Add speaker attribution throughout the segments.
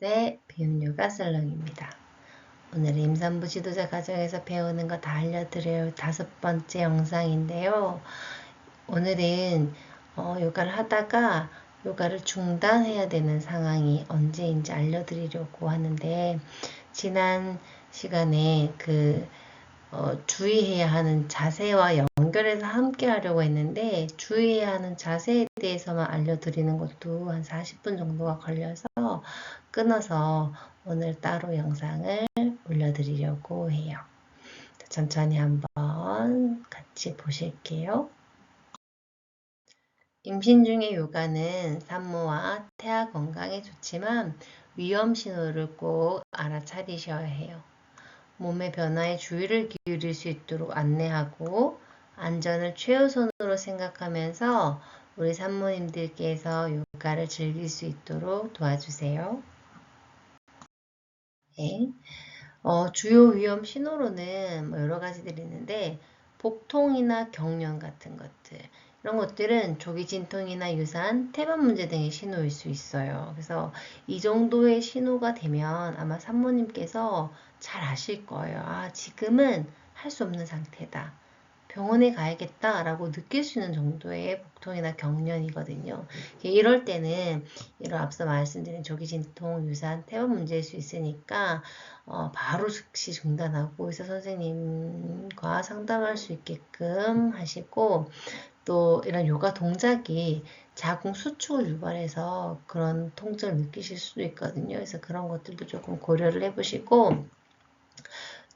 Speaker 1: 네, 비움요가 살롱입니다. 오늘은 임산부 지도자 과정에서 배우는 거 다 알려드릴 5번째 영상인데요. 오늘은 요가를 하다가 요가를 중단해야 되는 상황이 언제인지 알려드리려고 하는데, 지난 시간에 주의해야 하는 자세와 연결해서 함께 하려고 했는데, 주의해야 하는 자세에 대해서만 알려드리는 것도 한 40분 정도가 걸려서 끊어서 오늘 따로 영상을 올려드리려고 해요. 천천히 한번 같이 보실게요. 임신 중의 요가는 산모와 태아 건강에 좋지만 위험 신호를 꼭 알아차리셔야 해요. 몸의 변화에 주의를 기울일 수 있도록 안내하고 안전을 최우선으로 생각하면서 우리 산모님들께서 요가를 즐길 수 있도록 도와주세요. 네. 주요 위험 신호로는 여러 가지들이 있는데, 복통이나 경련 같은 것들, 이런 것들은 조기 진통이나 유산, 태반 문제 등의 신호일 수 있어요. 그래서 이 정도의 신호가 되면 아마 산모님께서 잘 아실 거예요. 아, 지금은 할 수 없는 상태다. 병원에 가야겠다라고 느낄 수 있는 정도의 복통이나 경련이거든요. 이럴 때는 이런 앞서 말씀드린 조기진통, 유산, 태원 문제일 수 있으니까 바로 즉시 중단하고 의사 선생님과 상담할 수 있게끔 하시고, 또 이런 요가 동작이 자궁 수축을 유발해서 그런 통증을 느끼실 수도 있거든요. 그래서 그런 것들도 조금 고려를 해보시고,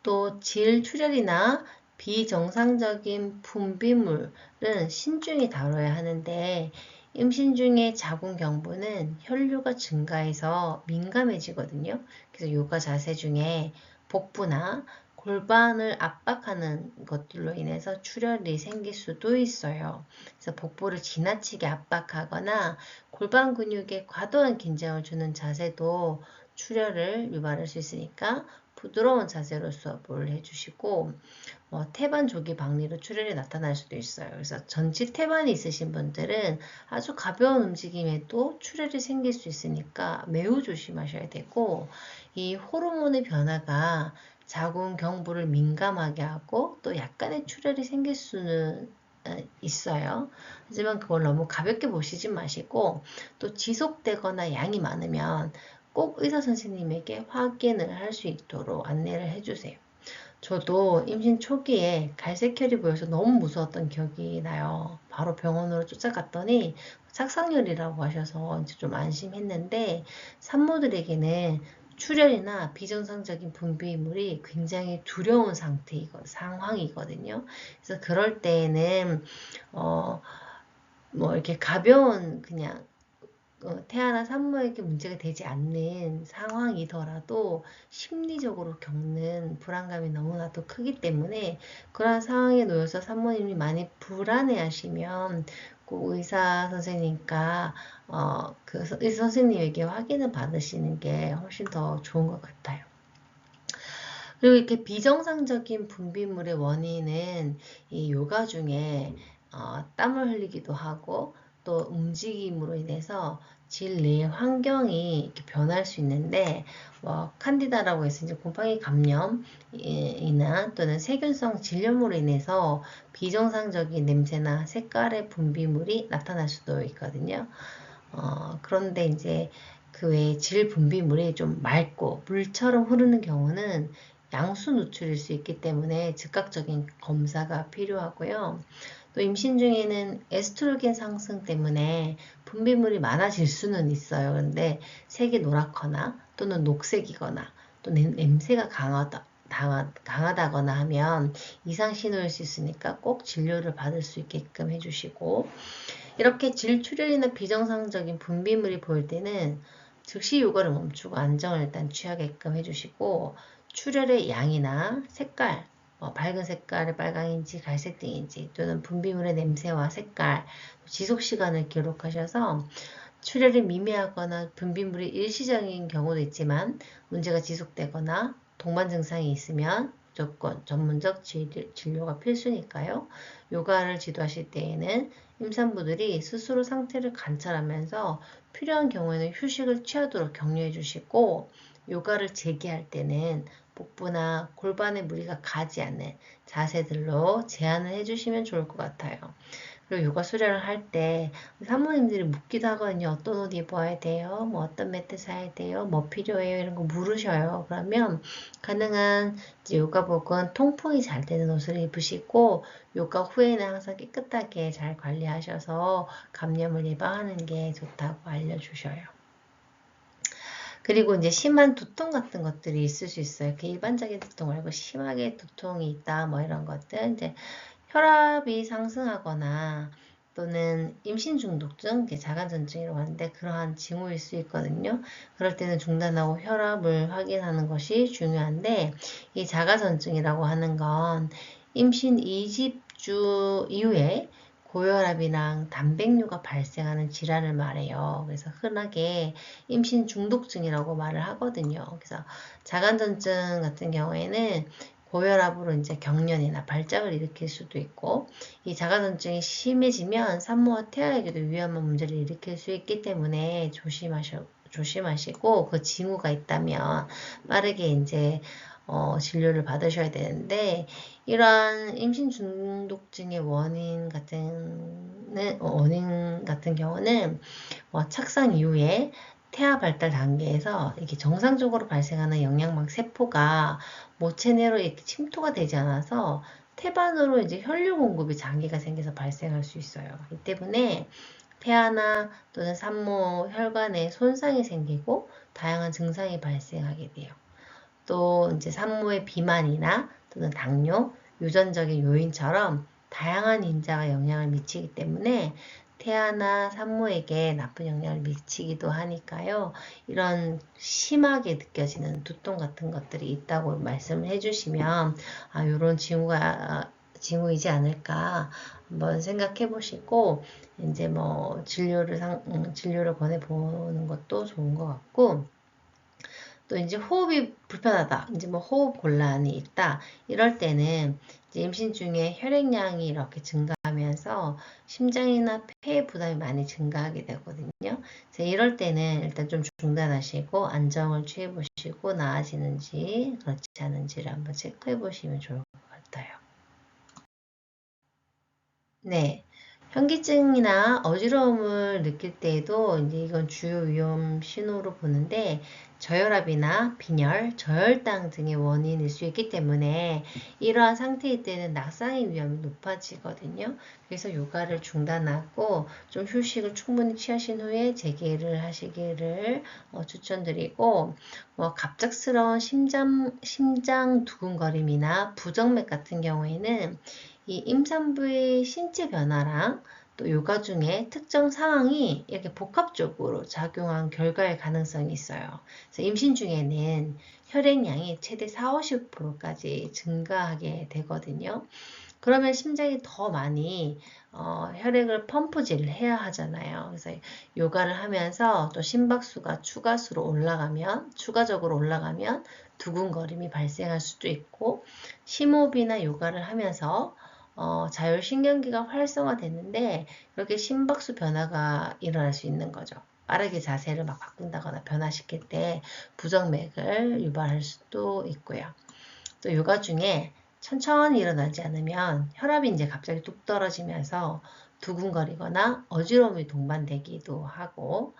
Speaker 1: 또 질출혈이나 비정상적인 분비물은 신중히 다뤄야 하는데, 임신 중에 자궁 경부는 혈류가 증가해서 민감해지거든요. 그래서 요가 자세 중에 복부나 골반을 압박하는 것들로 인해서 출혈이 생길 수도 있어요. 그래서 복부를 지나치게 압박하거나 골반 근육에 과도한 긴장을 주는 자세도 출혈을 유발할 수 있으니까 부드러운 자세로 수업을 해주시고, 태반 조기 박리로 출혈이 나타날 수도 있어요. 그래서 전치 태반이 있으신 분들은 아주 가벼운 움직임에도 출혈이 생길 수 있으니까 매우 조심하셔야 되고, 이 호르몬의 변화가 자궁 경부를 민감하게 하고 또 약간의 출혈이 생길 수는 있어요. 하지만 그걸 너무 가볍게 보시지 마시고, 또 지속되거나 양이 많으면 꼭 의사 선생님에게 확인을 할 수 있도록 안내를 해주세요. 저도 임신 초기에 갈색혈이 보여서 너무 무서웠던 기억이 나요. 바로 병원으로 쫓아갔더니 착상혈이라고 하셔서 이제 좀 안심했는데, 산모들에게는 출혈이나 비정상적인 분비물이 굉장히 두려운 상황이거든요. 그래서 그럴 때에는 이렇게 가벼운 그냥 태아나 산모에게 문제가 되지 않는 상황이더라도 심리적으로 겪는 불안감이 너무나도 크기 때문에, 그러한 상황에 놓여서 산모님이 많이 불안해하시면 꼭 의사 선생님과 의사 선생님에게 확인을 받으시는 게 훨씬 더 좋은 것 같아요. 그리고 이렇게 비정상적인 분비물의 원인은 이 요가 중에 땀을 흘리기도 하고 또 움직임으로 인해서 질내 환경이 이렇게 변할 수 있는데, 칸디다라고 해서 이제 곰팡이 감염이나 또는 세균성 질염으로 인해서 비정상적인 냄새나 색깔의 분비물이 나타날 수도 있거든요. 그런데 이제 그 외에 질 분비물이 좀 맑고 물처럼 흐르는 경우는 양수 누출일 수 있기 때문에 즉각적인 검사가 필요하고요. 또 임신 중에는 에스트로겐 상승 때문에 분비물이 많아질 수는 있어요. 그런데 색이 노랗거나 또는 녹색이거나 또 냄새가 강하다거나 하면 이상 신호일 수 있으니까 꼭 진료를 받을 수 있게끔 해주시고, 이렇게 질출혈이나 비정상적인 분비물이 보일 때는 즉시 요가를 멈추고 안정을 일단 취하게끔 해주시고, 출혈의 양이나 색깔, 밝은 색깔의 빨강인지 갈색등인지 또는 분비물의 냄새와 색깔, 지속 시간을 기록하셔서 출혈이 미미하거나 분비물이 일시적인 경우도 있지만 문제가 지속되거나 동반 증상이 있으면 무조건 전문적 진료가 필수니까요. 요가를 지도하실 때에는 임산부들이 스스로 상태를 관찰하면서 필요한 경우에는 휴식을 취하도록 격려해 주시고, 요가를 재개할 때는 복부나 골반에 무리가 가지 않는 자세들로 제한을 해주시면 좋을 것 같아요. 그리고 요가 수련을 할 때 사모님들이 묻기도 하거든요. 어떤 옷 입어야 돼요? 뭐 어떤 매트 사야 돼요? 뭐 필요해요? 이런 거 물으셔요. 그러면 가능한 이제 요가복은 통풍이 잘 되는 옷을 입으시고, 요가 후에는 항상 깨끗하게 잘 관리하셔서 감염을 예방하는 게 좋다고 알려주셔요. 그리고 이제 심한 두통 같은 것들이 있을 수 있어요. 그 일반적인 두통 말고 심하게 두통이 있다, 뭐 이런 것들. 이제 혈압이 상승하거나 또는 임신 중독증, 자가전증이라고 하는데 그러한 징후일 수 있거든요. 그럴 때는 중단하고 혈압을 확인하는 것이 중요한데, 이 자가전증이라고 하는 건 임신 20주 이후에 고혈압이랑 단백뇨가 발생하는 질환을 말해요. 그래서 흔하게 임신 중독증이라고 말을 하거든요. 그래서 자간전증 같은 경우에는 고혈압으로 이제 경련이나 발작을 일으킬 수도 있고, 이 자가전증이 심해지면 산모와 태아에게도 위험한 문제를 일으킬 수 있기 때문에 조심하시고, 그 징후가 있다면 빠르게 이제 진료를 받으셔야 되는데, 이러한 임신 중독증의 원인 같은 경우는 착상 이후에 태아 발달 단계에서 이렇게 정상적으로 발생하는 영양막 세포가 모체 내로 이렇게 침투가 되지 않아서 태반으로 이제 혈류 공급이 장애가 생겨서 발생할 수 있어요. 이 때문에 태아나 또는 산모 혈관에 손상이 생기고 다양한 증상이 발생하게 돼요. 또 이제 산모의 비만이나 또는 당뇨, 유전적인 요인처럼 다양한 인자가 영향을 미치기 때문에 태아나 산모에게 나쁜 영향을 미치기도 하니까요. 이런 심하게 느껴지는 두통 같은 것들이 있다고 말씀을 해주시면 이런 징후이지 않을까 한번 생각해 보시고, 이제 뭐 진료를 권해 보는 것도 좋은 것 같고, 또 이제 호흡이 불편하다, 이제 뭐 호흡 곤란이 있다, 이럴 때는 이제 임신 중에 혈액량이 이렇게 증가하면서 심장이나 폐에 부담이 많이 증가하게 되거든요. 그래서 이럴 때는 일단 좀 중단하시고 안정을 취해 보시고 나아지는지 그렇지 않은지를 한번 체크해 보시면 좋을 것 같아요. 네. 현기증이나 어지러움을 느낄 때에도 이제 이건 주요 위험 신호로 보는데, 저혈압이나 빈혈, 저혈당 등의 원인일 수 있기 때문에 이러한 상태일 때는 낙상의 위험이 높아지거든요. 그래서 요가를 중단하고 좀 휴식을 충분히 취하신 후에 재개를 하시기를 추천드리고, 갑작스러운 심장 두근거림이나 부정맥 같은 경우에는 이 임산부의 신체 변화랑 또 요가 중에 특정 상황이 이렇게 복합적으로 작용한 결과일 가능성이 있어요. 그래서 임신 중에는 혈액량이 최대 40~50%까지 증가하게 되거든요. 그러면 심장이 더 많이 혈액을 펌프질을 해야 하잖아요. 그래서 요가를 하면서 또 심박수가 추가적으로 올라가면 두근거림이 발생할 수도 있고, 심호흡이나 요가를 하면서 자율신경계가 활성화됐는데 그렇게 심박수 변화가 일어날 수 있는 거죠. 빠르게 자세를 막 바꾼다거나 변화시킬 때 부정맥을 유발할 수도 있고요. 또 요가 중에 천천히 일어나지 않으면 혈압이 이제 갑자기 뚝 떨어지면서 두근거리거나 어지러움이 동반되기도 하고,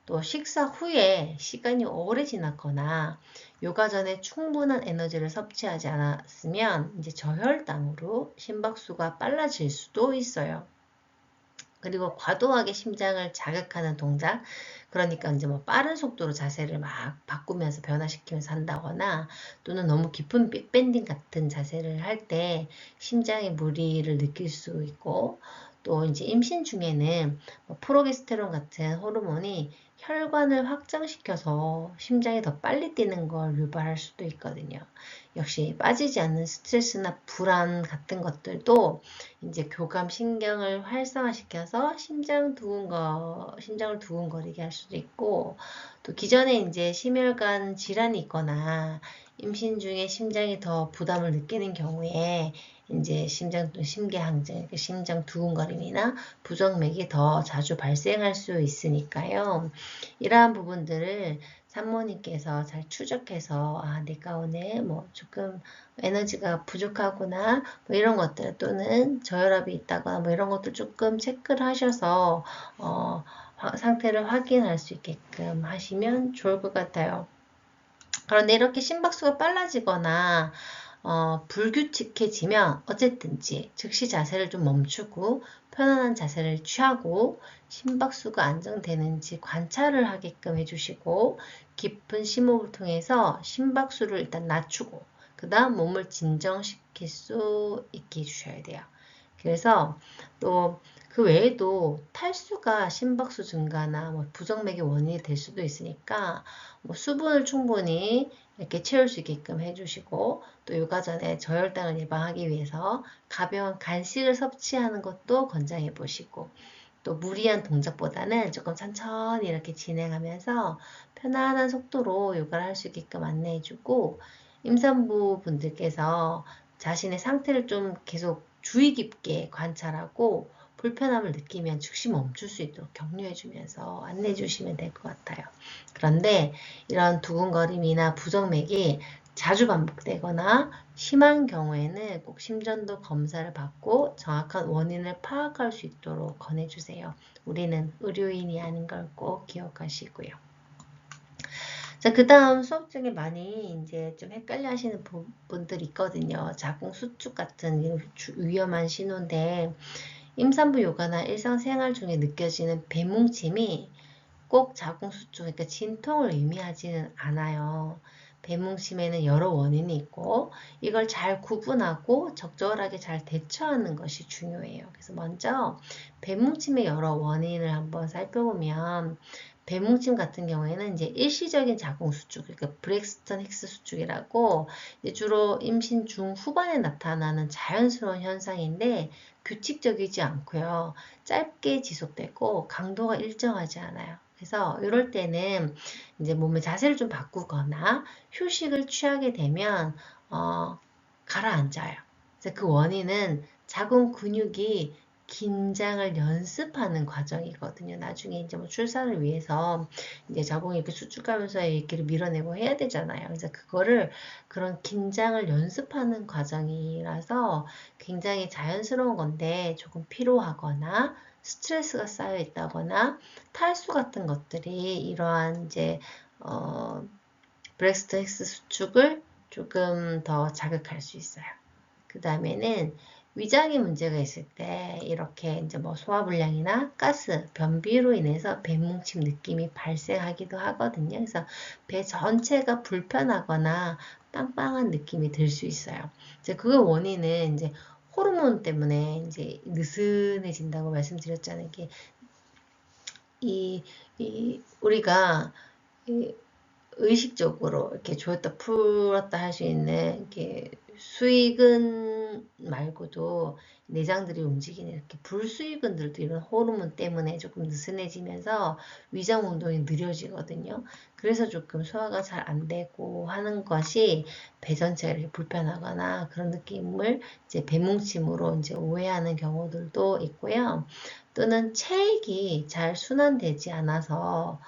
Speaker 1: 또 식사 후에 시간이 오래 지났거나 요가 전에 충분한 에너지를 섭취하지 않았으면 이제 저혈당으로 심박수가 빨라질 수도 있어요. 그리고 과도하게 심장을 자극하는 동작, 그러니까 이제 뭐 빠른 속도로 자세를 막 바꾸면서 변화시키면서 한다거나, 또는 너무 깊은 빅밴딩 같은 자세를 할 때 심장의 무리를 느낄 수 있고, 또 이제 임신 중에는 프로게스테론 같은 호르몬이 혈관을 확장시켜서 심장이 더 빨리 뛰는 걸 유발할 수도 있거든요. 역시 빠지지 않는 스트레스나 불안 같은 것들도 이제 교감 신경을 활성화시켜서 심장을 두근거리게 할 수도 있고, 또 기존에 이제 심혈관 질환이 있거나 임신 중에 심장이 더 부담을 느끼는 경우에 이제 심장 또 심계항진, 심장 두근거림이나 부정맥이 더 자주 발생할 수 있으니까요. 이러한 부분들을 산모님께서 잘 추적해서 내가 오늘 뭐 조금 에너지가 부족하구나 뭐 이런 것들 또는 저혈압이 있다거나 뭐 이런 것들 조금 체크를 하셔서 상태를 확인할 수 있게끔 하시면 좋을 것 같아요. 그런데 이렇게 심박수가 빨라지거나 불규칙해지면 어쨌든지 즉시 자세를 좀 멈추고 편안한 자세를 취하고 심박수가 안정되는지 관찰을 하게끔 해주시고 깊은 심호흡을 통해서 심박수를 일단 낮추고 그 다음 몸을 진정시킬 수 있게 해주셔야 돼요. 그래서 또 그 외에도 탈수가 심박수 증가나 뭐 부정맥의 원인이 될 수도 있으니까 뭐 수분을 충분히 이렇게 채울 수 있게끔 해주시고 또 육아 전에 저혈당을 예방하기 위해서 가벼운 간식을 섭취하는 것도 권장해 보시고 또 무리한 동작보다는 조금 천천히 이렇게 진행하면서 편안한 속도로 요가를 할 수 있게끔 안내해주고 임산부 분들께서 자신의 상태를 좀 계속 주의 깊게 관찰하고 불편함을 느끼면 즉시 멈출 수 있도록 격려해주면서 안내해주시면 될 것 같아요. 그런데 이런 두근거림이나 부정맥이 자주 반복되거나 심한 경우에는 꼭 심전도 검사를 받고 정확한 원인을 파악할 수 있도록 권해주세요. 우리는 의료인이 아닌 걸 꼭 기억하시고요. 자, 그 다음 수업 중에 많이 이제 좀 헷갈려 하시는 분들이 있거든요. 자궁 수축 같은 위험한 신호인데, 임산부 요가나 일상생활 중에 느껴지는 배뭉침이 꼭 자궁 수축, 그러니까 진통을 의미하지는 않아요. 배뭉침에는 여러 원인이 있고 이걸 잘 구분하고 적절하게 잘 대처하는 것이 중요해요. 그래서 먼저 배뭉침의 여러 원인을 한번 살펴보면 배뭉침 같은 경우에는 이제 일시적인 자궁 수축, 그러니까 브렉스턴 힉스 수축이라고 주로 임신 중후반에 나타나는 자연스러운 현상인데 규칙적이지 않고요. 짧게 지속되고 강도가 일정하지 않아요. 그래서 이럴 때는 이제 몸의 자세를 좀 바꾸거나 휴식을 취하게 되면 가라앉아요. 그래서 그 원인은 자궁 근육이 긴장을 연습하는 과정이거든요. 나중에 이제 뭐 출산을 위해서 이제 자궁이 이렇게 수축하면서 이렇게 밀어내고 해야 되잖아요. 그래서 그거를 그런 긴장을 연습하는 과정이라서 굉장히 자연스러운 건데 조금 피로하거나 스트레스가 쌓여 있다거나 탈수 같은 것들이 이러한 이제 브렉스트 힉스 수축을 조금 더 자극할 수 있어요. 그 다음에는 위장에 문제가 있을 때 이렇게 이제 뭐 소화불량이나 가스, 변비로 인해서 배뭉침 느낌이 발생하기도 하거든요. 그래서 배 전체가 불편하거나 빵빵한 느낌이 들 수 있어요. 이제 그 원인은 이제 호르몬 때문에 이제 느슨해진다고 말씀드렸잖아요. 이게 우리가 의식적으로 이렇게 조였다 풀었다 할 수 있는 이렇게 수의근 말고도 내장들이 움직이는 이렇게 불수의근들도 이런 호르몬 때문에 조금 느슨해지면서 위장 운동이 느려지거든요. 그래서 조금 소화가 잘 안 되고 하는 것이 배 전체가 이렇게 불편하거나 그런 느낌을 이제 배뭉침으로 이제 오해하는 경우들도 있고요. 또는 체액이 잘 순환되지 않아서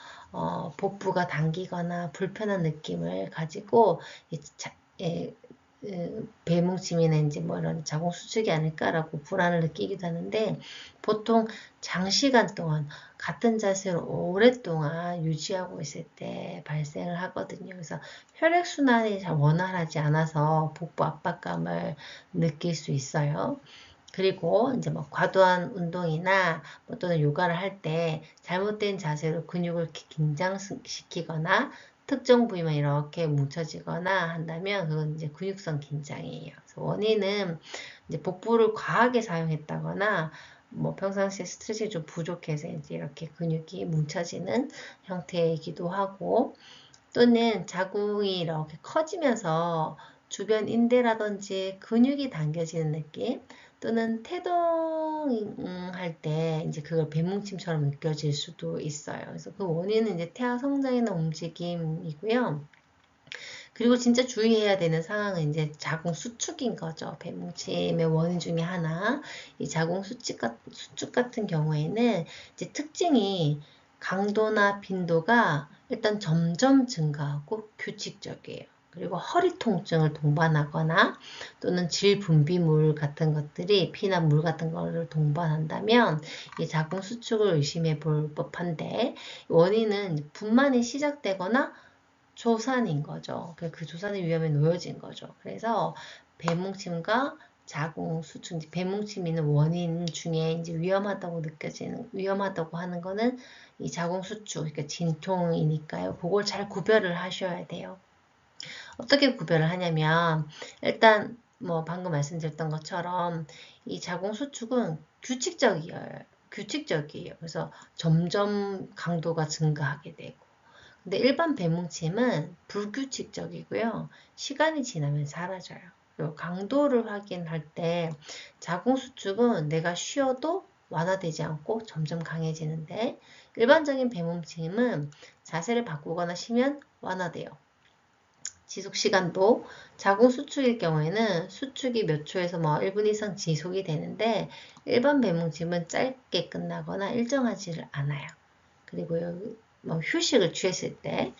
Speaker 1: 복부가 당기거나 불편한 느낌을 가지고 배뭉침이나 이제 뭐 이런 자궁 수축이 아닐까라고 불안을 느끼기도 하는데 보통 장시간 동안 같은 자세로 오랫동안 유지하고 있을 때 발생을 하거든요. 그래서 혈액순환이 잘 원활하지 않아서 복부 압박감을 느낄 수 있어요. 그리고 이제 뭐 과도한 운동이나 뭐 또는 요가를 할 때 잘못된 자세로 근육을 긴장시키거나 특정 부위만 이렇게 뭉쳐지거나 한다면 그건 이제 근육성 긴장이에요. 그래서 원인은 이제 복부를 과하게 사용했다거나 뭐 평상시에 스트레칭이 좀 부족해서 이제 이렇게 근육이 뭉쳐지는 형태이기도 하고 또는 자궁이 이렇게 커지면서 주변 인대라든지 근육이 당겨지는 느낌 또는 태동할 때 이제 그걸 배뭉침처럼 느껴질 수도 있어요. 그래서 그 원인은 이제 태아 성장이나 움직임이고요. 그리고 진짜 주의해야 되는 상황은 이제 자궁 수축인 거죠. 배뭉침의 원인 중에 하나. 이 자궁 수축 같은 경우에는 이제 특징이 강도나 빈도가 일단 점점 증가하고 규칙적이에요. 그리고 허리 통증을 동반하거나 또는 질분비물 같은 것들이 피나 물 같은 거를 동반한다면 이 자궁 수축을 의심해 볼 법한데 원인은 분만이 시작되거나 조산인 거죠. 그 조산의 위험에 놓여진 거죠. 그래서 배뭉침과 자궁 수축, 배뭉침 있는 원인 중에 이제 위험하다고 하는 거는 이 자궁 수축, 그러니까 진통이니까요. 그걸 잘 구별을 하셔야 돼요. 어떻게 구별을 하냐면 일단 뭐 방금 말씀드렸던 것처럼 이 자궁 수축은 규칙적이에요. 그래서 점점 강도가 증가하게 되고 근데 일반 배뭉침은 불규칙적이고요. 시간이 지나면 사라져요. 그리고 강도를 확인할 때 자궁 수축은 내가 쉬어도 완화되지 않고 점점 강해지는데 일반적인 배뭉침은 자세를 바꾸거나 쉬면 완화돼요. 지속 시간도 자궁 수축일 경우에는 수축이 몇 초에서 뭐 1분 이상 지속이 되는데 일반 배뭉침은 짧게 끝나거나 일정하지를 않아요. 그리고 뭐 휴식을 취했을 때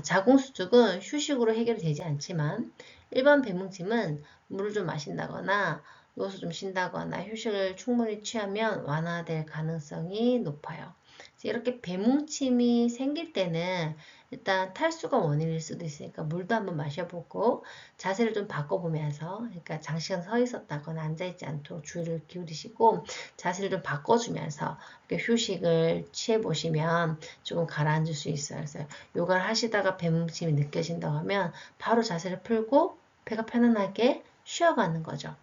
Speaker 1: 자궁 수축은 휴식으로 해결되지 않지만 일반 배뭉침은 물을 좀 마신다거나 누워서 좀 쉰다거나 휴식을 충분히 취하면 완화될 가능성이 높아요. 이렇게 배뭉침이 생길 때는 일단 탈수가 원인일 수도 있으니까 물도 한번 마셔보고 자세를 좀 바꿔보면서 그러니까 장시간 서 있었다거나 앉아있지 않도록 주의를 기울이시고 자세를 좀 바꿔주면서 휴식을 취해보시면 조금 가라앉을 수 있어요. 그래서 요가를 하시다가 배뭉침이 느껴진다고 하면 바로 자세를 풀고 배가 편안하게 쉬어가는 거죠.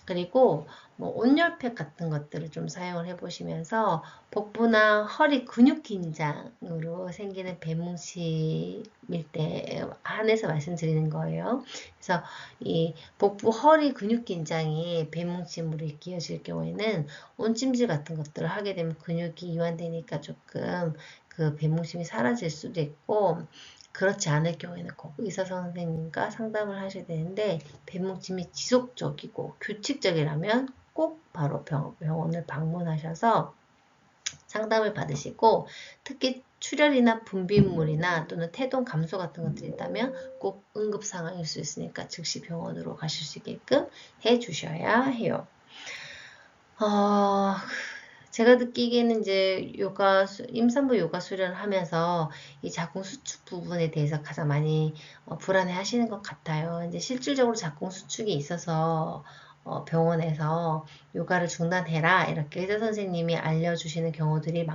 Speaker 1: 그리고 뭐 온열팩 같은 것들을 좀 사용을 해보시면서 복부나 허리 근육 긴장으로 생기는 배뭉침일 때 한해서 말씀드리는 거예요. 그래서 이 복부 허리 근육 긴장이 배뭉침으로 이어질 경우에는 온찜질 같은 것들을 하게 되면 근육이 이완되니까 조금 그 배뭉침이 사라질 수도 있고 그렇지 않을 경우에는 꼭 의사 선생님과 상담을 하셔야 되는데 배뭉침이 지속적이고 규칙적이라면 꼭 바로 병원을 방문하셔서 상담을 받으시고 특히 출혈이나 분비물이나 또는 태동 감소 같은 것들이 있다면 꼭 응급 상황일 수 있으니까 즉시 병원으로 가실 수 있게끔 해 주셔야 해요. 제가 느끼기에는 이제 임산부 요가 수련을 하면서 이 자궁 수축 부분에 대해서 가장 많이 불안해 하시는 것 같아요. 이제 실질적으로 자궁 수축이 있어서 병원에서 요가를 중단해라 이렇게 의사 선생님이 알려주시는 경우들이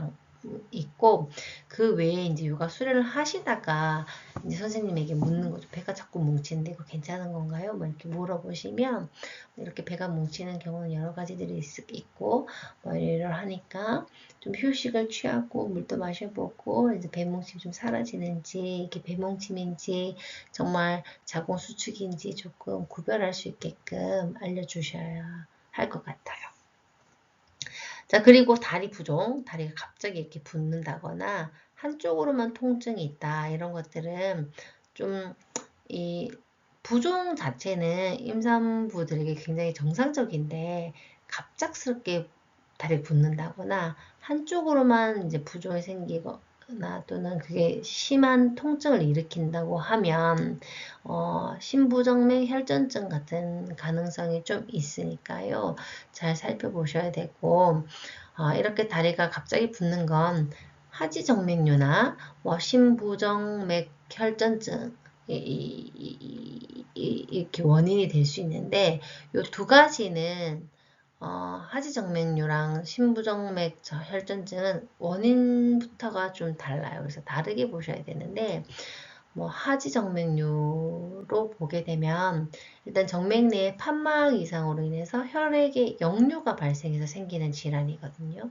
Speaker 1: 있고 그 외에 이제 요가 수련을 하시다가 이제 선생님에게 묻는 거죠. 배가 자꾸 뭉치는데 이거 괜찮은 건가요? 뭐 이렇게 물어보시면 이렇게 배가 뭉치는 경우는 여러 가지들이 있고 뭐 이러하니까 좀 휴식을 취하고 물도 마셔보고 이제 배뭉침 좀 사라지는지 이게 배뭉침인지 정말 자궁 수축인지 조금 구별할 수 있게끔 알려주셔야 할 것 같아요. 자, 그리고 다리 부종, 다리가 갑자기 이렇게 붓는다거나 한쪽으로만 통증이 있다. 이런 것들은 좀 이 부종 자체는 임산부들에게 굉장히 정상적인데 갑작스럽게 다리가 붓는다거나 한쪽으로만 이제 부종이 생기거나 또는 그게 심한 통증을 일으킨다고 하면 심부정맥 혈전증 같은 가능성이 좀 있으니까요. 잘 살펴보셔야 되고 이렇게 다리가 갑자기 붓는 건 하지정맥류나 뭐 심부정맥 혈전증 이렇게 원인이 될 수 있는데 이 두 가지는 하지정맥류랑 심부정맥 혈전증은 원인부터가 좀 달라요. 그래서 다르게 보셔야 되는데 뭐 하지정맥류로 보게 되면 일단 정맥 내에 판막 이상으로 인해서 혈액에 역류가 발생해서 생기는 질환이거든요.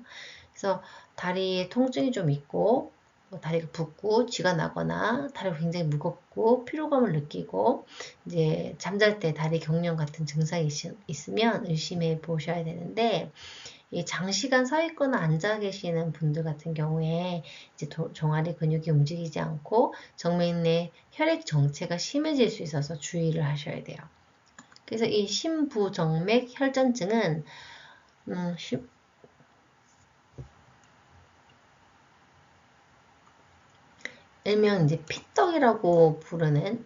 Speaker 1: 그래서 다리에 통증이 좀 있고 뭐 다리가 붓고 쥐가 나거나 다리가 굉장히 무겁고 피로감을 느끼고 이제 잠잘 때 다리 경련 같은 증상이 있으면 의심해 보셔야 되는데 이 장시간 서 있거나 앉아 계시는 분들 같은 경우에 이제 종아리 근육이 움직이지 않고 정맥 내 혈액 정체가 심해질 수 있어서 주의를 하셔야 돼요. 그래서 이 심부정맥 혈전증은 일명 이제 피떡이라고 부르는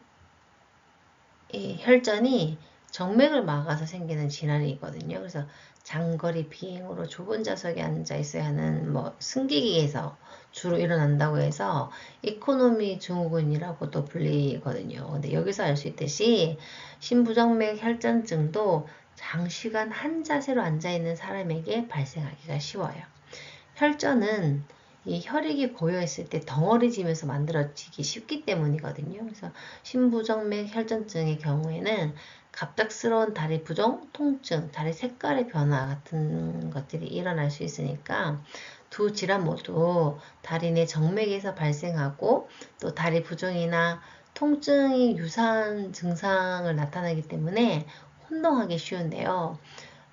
Speaker 1: 이 혈전이 정맥을 막아서 생기는 질환이거든요. 그래서 장거리 비행으로 좁은 좌석에 앉아 있어야 하는 뭐 승기기에서 주로 일어난다고 해서 이코노미 증후군이라고도 불리거든요. 근데 여기서 알 수 있듯이 심부정맥 혈전증도 장시간 한 자세로 앉아 있는 사람에게 발생하기가 쉬워요. 혈전은 이 혈액이 고여있을 때 덩어리지면서 만들어지기 쉽기 때문이거든요. 그래서 심부정맥 혈전증의 경우에는 갑작스러운 다리 부종, 통증, 다리 색깔의 변화 같은 것들이 일어날 수 있으니까 두 질환 모두 다리 내 정맥에서 발생하고 또 다리 부종이나 통증이 유사한 증상을 나타내기 때문에 혼동하기 쉬운데요.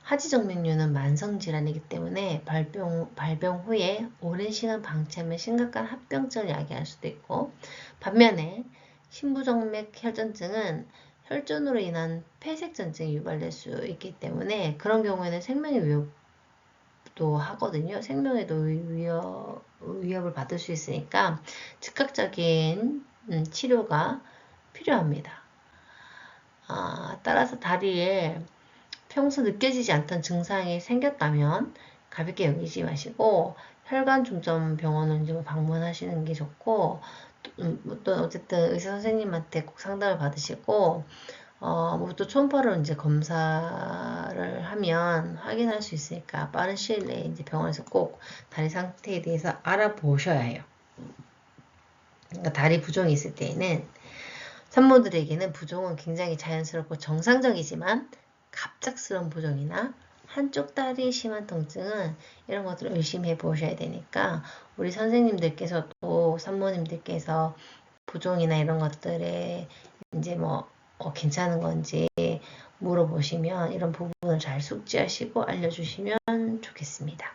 Speaker 1: 하지정맥류는 만성질환이기 때문에 발병 후에 오랜 시간 방치하면 심각한 합병증을 야기할 수도 있고, 반면에 심부정맥 혈전증은 혈전으로 인한 폐색전증이 유발될 수 있기 때문에 그런 경우에는 생명의 위협도 하거든요. 생명에도 위협을 받을 수 있으니까 즉각적인 치료가 필요합니다. 따라서 다리에 평소 느껴지지 않던 증상이 생겼다면 가볍게 여기지 마시고 혈관 중점 병원을 이제 방문하시는 게 좋고 또 어쨌든 의사 선생님한테 꼭 상담을 받으시고 또 초음파로 이제 검사를 하면 확인할 수 있으니까 빠른 시일 내에 이제 병원에서 꼭 다리 상태에 대해서 알아보셔야 해요. 그러니까 다리 부종이 있을 때에는 산모들에게는 부종은 굉장히 자연스럽고 정상적이지만 갑작스러운 부종이나 한쪽 다리 심한 통증은 이런 것들을 의심해 보셔야 되니까 우리 선생님들께서도 산모님들께서 부종이나 이런 것들에 이제 괜찮은 건지 물어보시면 이런 부분을 잘 숙지하시고 알려주시면 좋겠습니다.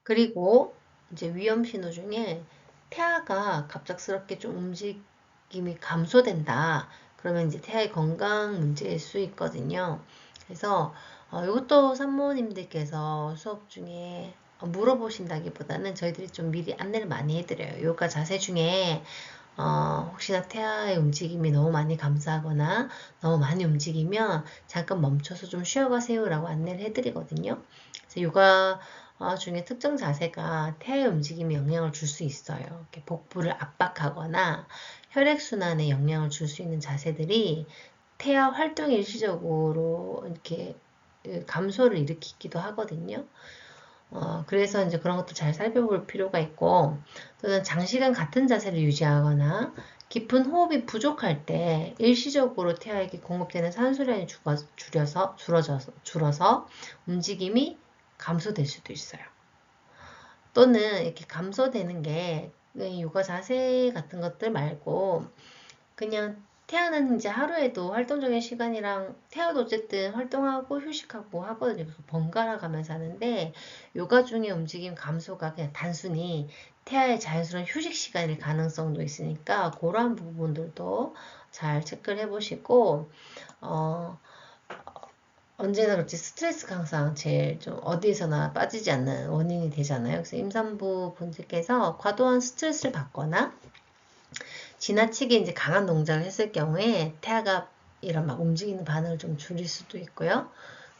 Speaker 1: 그리고 이제 위험 신호 중에 태아가 갑작스럽게 좀 움직임이 감소된다. 그러면 이제 태아의 건강 문제일 수 있거든요. 그래서 이것도 산모님들께서 수업 중에 물어보신다기보다는 저희들이 좀 미리 안내를 많이 해드려요. 요가 자세 중에 혹시나 태아의 움직임이 너무 많이 감소하거나 너무 많이 움직이면 잠깐 멈춰서 좀 쉬어가세요라고 안내를 해드리거든요. 그래서 요가 중에 특정 자세가 태아의 움직임에 영향을 줄 수 있어요. 이렇게 복부를 압박하거나 혈액순환에 영향을 줄 수 있는 자세들이 태아 활동이 일시적으로 이렇게 감소를 일으키기도 하거든요. 그래서 이제 그런 것도 잘 살펴볼 필요가 있고, 또는 장시간 같은 자세를 유지하거나 깊은 호흡이 부족할 때 일시적으로 태아에게 공급되는 산소량이 줄어서 움직임이 감소될 수도 있어요. 또는 이렇게 감소되는 게 요가 자세 같은 것들 말고 그냥 태아는 이제 하루에도 활동적인 시간이랑 태아도 어쨌든 활동하고 휴식하고 하거든요. 그래서 번갈아 가면서 하는데 요가 중에 움직임 감소가 그냥 단순히 태아의 자연스러운 휴식 시간일 가능성도 있으니까 그러한 부분들도 잘 체크를 해보시고 언제나 그렇지 스트레스가 항상 제일 좀 어디에서나 빠지지 않는 원인이 되잖아요. 그래서 임산부 분들께서 과도한 스트레스를 받거나 지나치게 이제 강한 동작을 했을 경우에 태아가 이런 막 움직이는 반응을 좀 줄일 수도 있고요.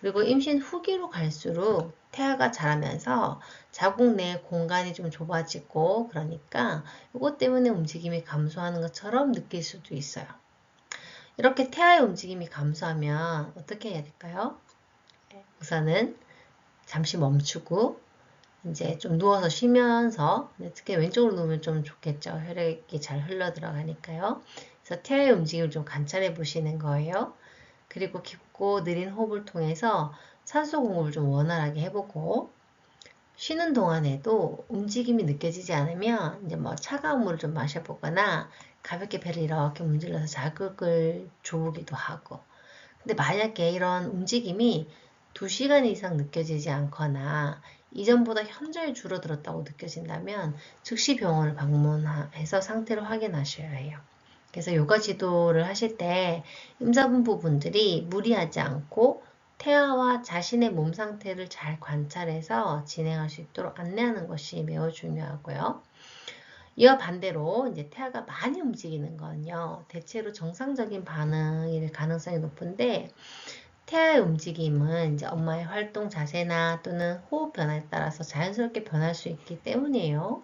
Speaker 1: 그리고 임신 후기로 갈수록 태아가 자라면서 자궁 내 공간이 좀 좁아지고 그러니까 이것 때문에 움직임이 감소하는 것처럼 느낄 수도 있어요. 이렇게 태아의 움직임이 감소하면 어떻게 해야 될까요? 우선은 잠시 멈추고 이제 좀 누워서 쉬면서 특히 왼쪽으로 누우면 좀 좋겠죠. 혈액이 잘 흘러 들어가니까요. 그래서 태아의 움직임을 좀 관찰해 보시는 거예요. 그리고 깊고 느린 호흡을 통해서 산소 공급을 좀 원활하게 해보고 쉬는 동안에도 움직임이 느껴지지 않으면 이제 차가운 물을 좀 마셔보거나 가볍게 배를 이렇게 문질러서 자극을 줘보기도 하고 근데 만약에 이런 움직임이 2시간 이상 느껴지지 않거나 이전보다 현저히 줄어들었다고 느껴진다면 즉시 병원을 방문해서 상태를 확인하셔야 해요. 그래서 요가 지도를 하실 때 임산부분들이 무리하지 않고 태아와 자신의 몸 상태를 잘 관찰해서 진행할 수 있도록 안내하는 것이 매우 중요하고요. 이와 반대로 이제 태아가 많이 움직이는 건요. 대체로 정상적인 반응일 가능성이 높은데 태아의 움직임은 이제 엄마의 활동 자세나 또는 호흡 변화에 따라서 자연스럽게 변할 수 있기 때문이에요.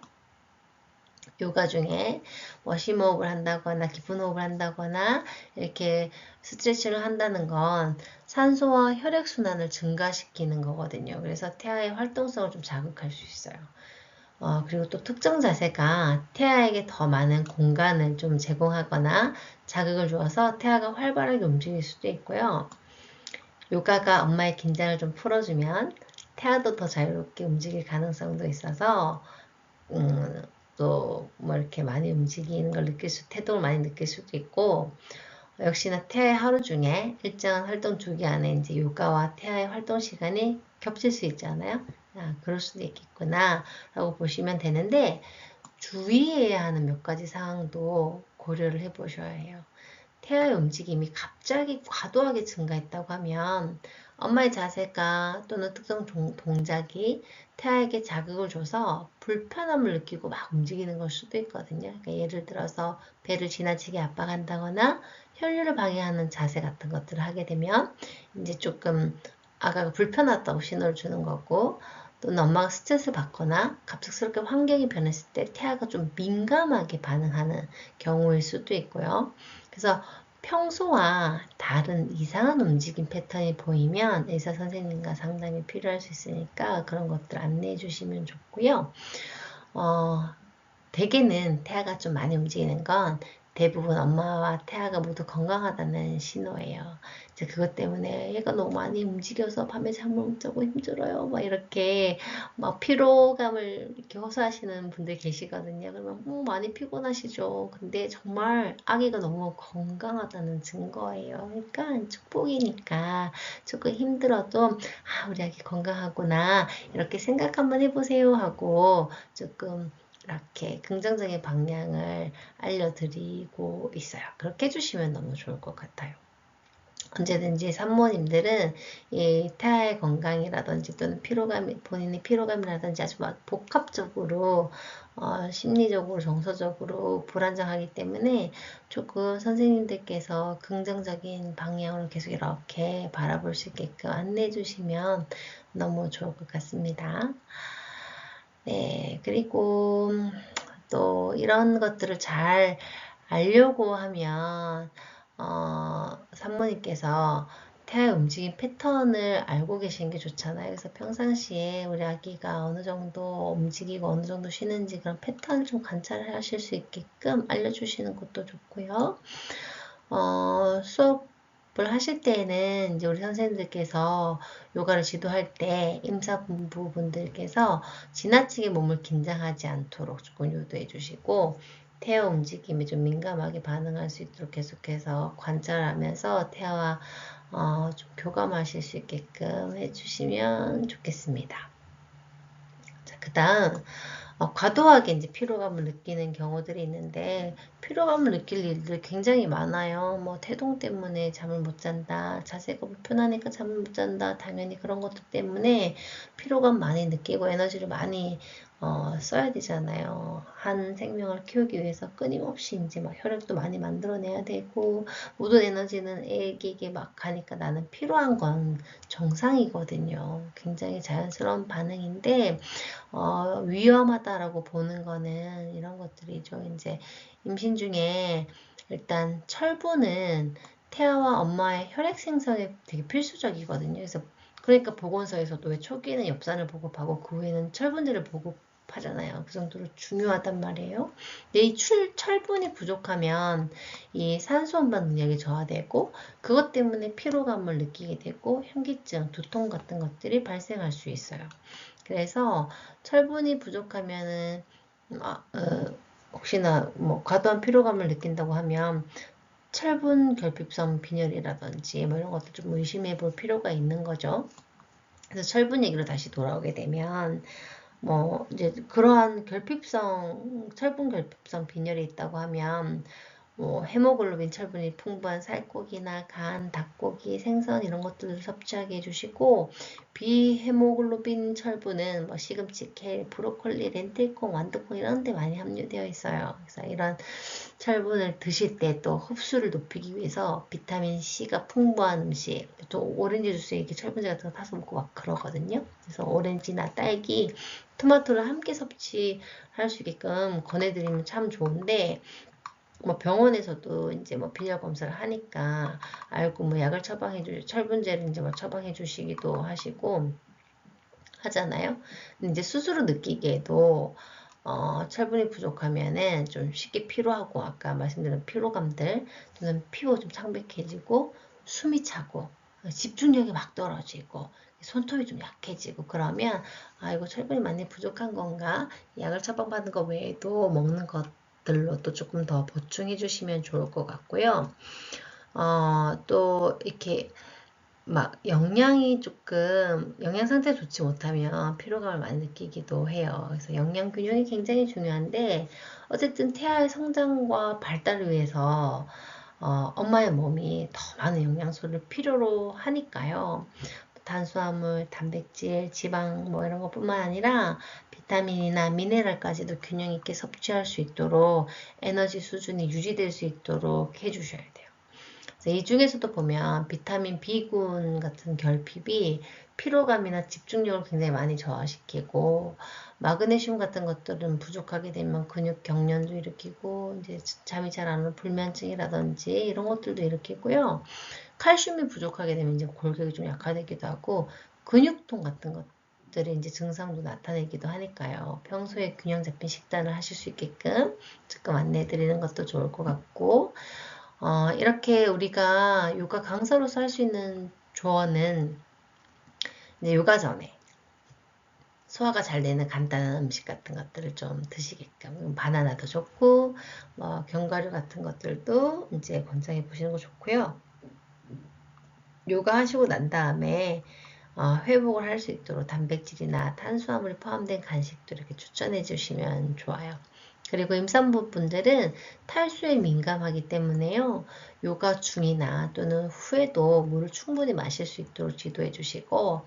Speaker 1: 요가 중에 뭐 심호흡을 한다거나 깊은 호흡을 한다거나 이렇게 스트레칭을 한다는 건 산소와 혈액순환을 증가시키는 거거든요. 그래서 태아의 활동성을 좀 자극할 수 있어요. 그리고 또 특정 자세가 태아에게 더 많은 공간을 좀 제공하거나 자극을 주어서 태아가 활발하게 움직일 수도 있고요. 요가가 엄마의 긴장을 좀 풀어주면 태아도 더 자유롭게 움직일 가능성도 있어서 또 뭐 이렇게 많이 움직이는 걸 태동을 많이 느낄 수도 있고 역시나 태아의 하루 중에 일정한 활동 주기 안에 이제 요가와 태아의 활동 시간이 겹칠 수 있잖아요. 그럴 수도 있겠구나 라고 보시면 되는데 주의해야 하는 몇 가지 사항도 고려를 해 보셔야 해요. 태아의 움직임이 갑자기 과도하게 증가했다고 하면 엄마의 자세가 또는 특정 동작이 태아에게 자극을 줘서 불편함을 느끼고 막 움직이는 걸 수도 있거든요. 그러니까 예를 들어서 배를 지나치게 압박한다거나 혈류를 방해하는 자세 같은 것들을 하게 되면 이제 조금 아가가 불편하다고 신호를 주는 거고 또는 엄마가 스트레스를 받거나 갑작스럽게 환경이 변했을 때 태아가 좀 민감하게 반응하는 경우일 수도 있고요. 그래서 평소와 다른 이상한 움직임 패턴이 보이면 의사 선생님과 상담이 필요할 수 있으니까 그런 것들 안내해 주시면 좋고요. 대개는 태아가 좀 많이 움직이는 건 대부분 엄마와 태아가 모두 건강하다는 신호예요. 이제 그것 때문에 얘가 너무 많이 움직여서 밤에 잠을 못 자고 힘들어요. 막 이렇게 막 피로감을 이렇게 호소하시는 분들 계시거든요. 그러면 많이 피곤하시죠. 근데 정말 아기가 너무 건강하다는 증거예요. 그러니까 축복이니까 조금 힘들어도 우리 아기 건강하구나 이렇게 생각 한번 해보세요 하고 조금 이렇게 긍정적인 방향을 알려드리고 있어요. 그렇게 해주시면 너무 좋을 것 같아요. 언제든지 산모님들은 이 태아의 건강이라든지 또는 본인의 피로감이라든지 아주 막 복합적으로 심리적으로 정서적으로 불안정하기 때문에 조금 선생님들께서 긍정적인 방향으로 계속 이렇게 바라볼 수 있게끔 안내해 주시면 너무 좋을 것 같습니다. 네, 그리고 또 이런 것들을 잘 알려고 하면 산모님께서 태아의 움직임 패턴을 알고 계시는 게 좋잖아요. 그래서 평상시에 우리 아기가 어느 정도 움직이고 어느 정도 쉬는지 그런 패턴을 좀 관찰하실 수 있게끔 알려주시는 것도 좋고요. 수업을 하실 때에는 이제 우리 선생님들께서 요가를 지도할 때 임산부분들께서 지나치게 몸을 긴장하지 않도록 조금 유도해 주시고 태아 움직임에 좀 민감하게 반응할 수 있도록 계속해서 관찰하면서 태아와 좀 교감하실 수 있게끔 해주시면 좋겠습니다. 자, 그 다음 과도하게 이제 피로감을 느끼는 경우들이 있는데 피로감을 느낄 일들이 굉장히 많아요. 뭐 태동 때문에 잠을 못 잔다, 자세가 불편하니까 잠을 못 잔다. 당연히 그런 것들 때문에 피로감 많이 느끼고 에너지를 많이 써야 되잖아요. 한 생명을 키우기 위해서 끊임없이 이제 막 혈액도 많이 만들어내야 되고 모든 에너지는 애에게 막 가니까 나는 피로한 건 정상이거든요. 굉장히 자연스러운 반응인데 위험하다라고 보는 거는 이런 것들이죠. 이제 임신 중에 일단 철분은 태아와 엄마의 혈액 생성에 되게 필수적이거든요. 그래서 그러니까 보건소에서도 왜 초기에는 엽산을 보급하고 그 후에는 철분제를 보급하잖아요. 그 정도로 중요하단 말이에요. 근데 이 철분이 부족하면 이 산소 운반 능력이 저하되고 그것 때문에 피로감을 느끼게 되고 현기증, 두통 같은 것들이 발생할 수 있어요. 그래서 철분이 부족하면은 혹시나 뭐 과도한 피로감을 느낀다고 하면 철분 결핍성 빈혈이라든지 뭐 이런 것도 좀 의심해 볼 필요가 있는 거죠. 그래서 철분 얘기로 다시 돌아오게 되면 뭐 이제 그러한 결핍성, 철분 결핍성 빈혈이 있다고 하면 뭐 헤모글로빈 철분이 풍부한 살코기나 간, 닭고기, 생선 이런 것들을 섭취하게 해주시고 비헤모글로빈 철분은 뭐 시금치, 케일, 브로콜리, 렌틸콩, 완두콩 이런 데 많이 함유되어 있어요. 그래서 이런 철분을 드실 때 또 흡수를 높이기 위해서 비타민 C가 풍부한 음식, 또 오렌지 주스에 이렇게 철분제 같은 거 타서 먹고 막 그러거든요. 그래서 오렌지나 딸기, 토마토를 함께 섭취할 수 있게끔 권해드리면 참 좋은데 뭐 병원에서도 이제 뭐 비뇨 검사를 하니까 알고 뭐 약을 철분제를 이제 뭐 처방해 주시기도 하시고 하잖아요. 근데 이제 스스로 느끼기에도 철분이 부족하면은 좀 쉽게 피로하고 아까 말씀드린 피로감들 또는 피부 좀 창백해지고 숨이 차고 집중력이 막 떨어지고 손톱이 좀 약해지고 그러면 아 이거 철분이 많이 부족한 건가? 약을 처방받은 거 외에도 먹는 것들로 또 조금 더 보충해 주시면 좋을 것 같고요. 또 이렇게 막 영양이 조금 영양 상태 좋지 못하면 피로감을 많이 느끼기도 해요. 그래서 영양 균형이 굉장히 중요한데 어쨌든 태아의 성장과 발달을 위해서 엄마의 몸이 더 많은 영양소를 필요로 하니까요. 탄수화물, 단백질, 지방 뭐 이런 것뿐만 아니라 비타민이나 미네랄까지도 균형 있게 섭취할 수 있도록 에너지 수준이 유지될 수 있도록 해주셔야 돼요. 이 중에서도 보면 비타민 B군 같은 결핍이 피로감이나 집중력을 굉장히 많이 저하시키고 마그네슘 같은 것들은 부족하게 되면 근육 경련도 일으키고 이제 잠이 잘 안 오는 불면증이라든지 이런 것들도 일으키고요. 칼슘이 부족하게 되면 이제 골격이 좀 약화되기도 하고 근육통 같은 것들이 이제 증상도 나타내기도 하니까요. 평소에 균형 잡힌 식단을 하실 수 있게끔 조금 안내해 드리는 것도 좋을 것 같고 이렇게 우리가 요가 강사로서 할 수 있는 조언은 이제 요가 전에 소화가 잘 되는 간단한 음식 같은 것들을 좀 드시게끔 바나나도 좋고 뭐 견과류 같은 것들도 이제 권장해 보시는 거 좋고요. 요가 하시고 난 다음에 회복을 할 수 있도록 단백질이나 탄수화물이 포함된 간식도 이렇게 추천해 주시면 좋아요. 그리고 임산부 분들은 탈수에 민감하기 때문에요. 요가 중이나 또는 후에도 물을 충분히 마실 수 있도록 지도해 주시고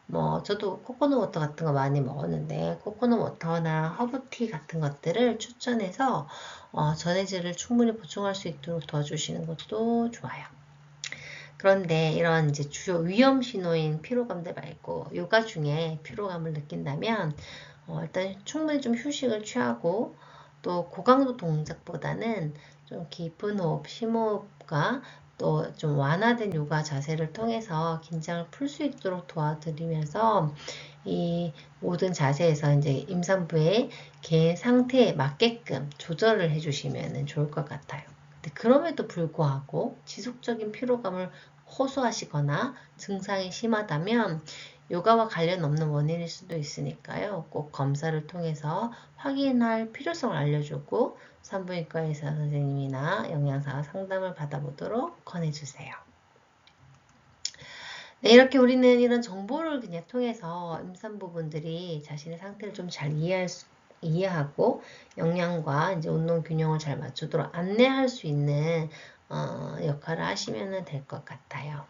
Speaker 1: 뭐 저도 코코넛 워터 같은 거 많이 먹었는데 코코넛 워터나 허브티 같은 것들을 추천해서 전해질을 충분히 보충할 수 있도록 도와주시는 것도 좋아요. 그런데 이런 이제 주요 위험 신호인 피로감들 말고 요가 중에 피로감을 느낀다면 일단 충분히 좀 휴식을 취하고 또 고강도 동작보다는 좀 깊은 호흡, 심호흡과 또 좀 완화된 요가 자세를 통해서 긴장을 풀 수 있도록 도와드리면서 이 모든 자세에서 이제 임산부의 개 상태에 맞게끔 조절을 해주시면 좋을 것 같아요. 근데 그럼에도 불구하고 지속적인 피로감을 호소하시거나 증상이 심하다면 요가와 관련 없는 원인일 수도 있으니까요. 꼭 검사를 통해서 확인할 필요성을 알려주고 산부인과 의사 선생님이나 영양사 상담을 받아보도록 권해주세요. 네, 이렇게 우리는 이런 정보를 그냥 통해서 임산부분들이 자신의 상태를 좀 잘 이해하고 영양과 이제 운동 균형을 잘 맞추도록 안내할 수 있는 역할을 하시면 될 것 같아요.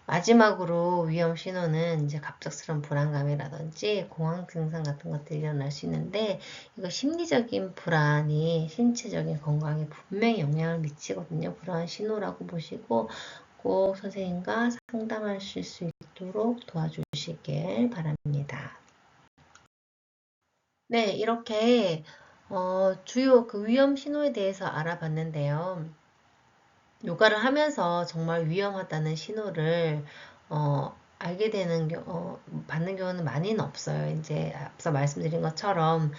Speaker 1: 마지막으로 위험 신호는 이제 갑작스러운 불안감이라든지 공황 증상 같은 것들이 일어날 수 있는데 이거 심리적인 불안이 신체적인 건강에 분명히 영향을 미치거든요. 그러한 신호라고 보시고 꼭 선생님과 상담하실 수 있도록 도와주시길 바랍니다. 네, 이렇게 주요 그 위험 신호에 대해서 알아봤는데요. 요가를 하면서 정말 위험하다는 신호를 알게 되는 받는 경우는 많이는 없어요. 이제 앞서 말씀드린 것처럼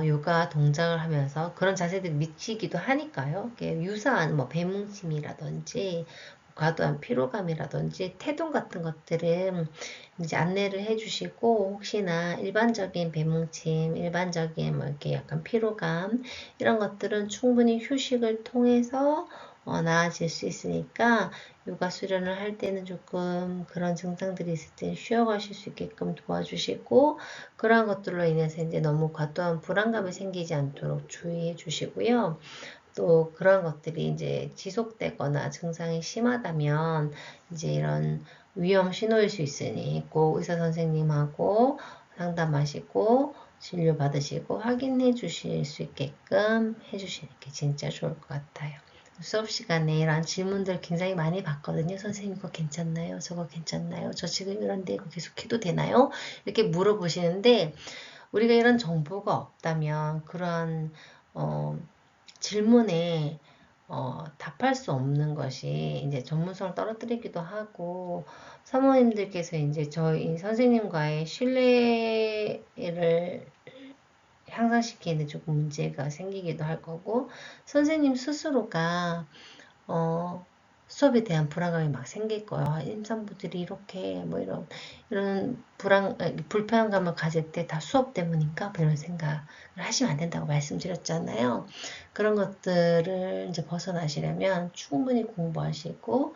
Speaker 1: 요가 동작을 하면서 그런 자세들이 미치기도 하니까요. 유사한 뭐 배뭉침이라든지 과도한 피로감이라든지 태동 같은 것들은 이제 안내를 해주시고 혹시나 일반적인 배뭉침, 일반적인 뭐 이렇게 약간 피로감 이런 것들은 충분히 휴식을 통해서 나아질 수 있으니까 요가 수련을 할 때는 조금 그런 증상들이 있을 때 쉬어가실 수 있게끔 도와주시고 그러한 것들로 인해서 이제 너무 과도한 불안감이 생기지 않도록 주의해 주시고요. 또 그런 것들이 이제 지속되거나 증상이 심하다면 이제 이런 위험 신호일 수 있으니 꼭 의사 선생님하고 상담하시고 진료 받으시고 확인해 주실 수 있게끔 해 주시는 게 진짜 좋을 것 같아요. 수업 시간에 이런 질문들 굉장히 많이 받거든요. 선생님 이거 괜찮나요? 저거 괜찮나요? 저 지금 이런데 이거 계속 해도 되나요? 이렇게 물어보시는데 우리가 이런 정보가 없다면 그런 질문에 답할 수 없는 것이 이제 전문성을 떨어뜨리기도 하고 사모님들께서 이제 저희 선생님과의 신뢰를 향상시키는 조금 문제가 생기기도 할 거고 선생님 스스로가 어, 수업에 대한 불안감이 막 생길 거예요. 임산부들이 이렇게 뭐 이런 불편감을 가질 때 다 수업 때문인가? 뭐 이런 생각을 하시면 안 된다고 말씀드렸잖아요. 그런 것들을 이제 벗어나시려면 충분히 공부하시고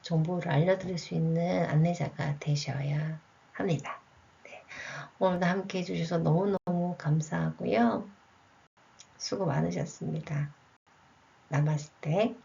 Speaker 1: 정보를 알려드릴 수 있는 안내자가 되셔야 합니다. 네. 오늘도 함께 해주셔서 너무너무 감사하고요. 수고 많으셨습니다. 나마스테.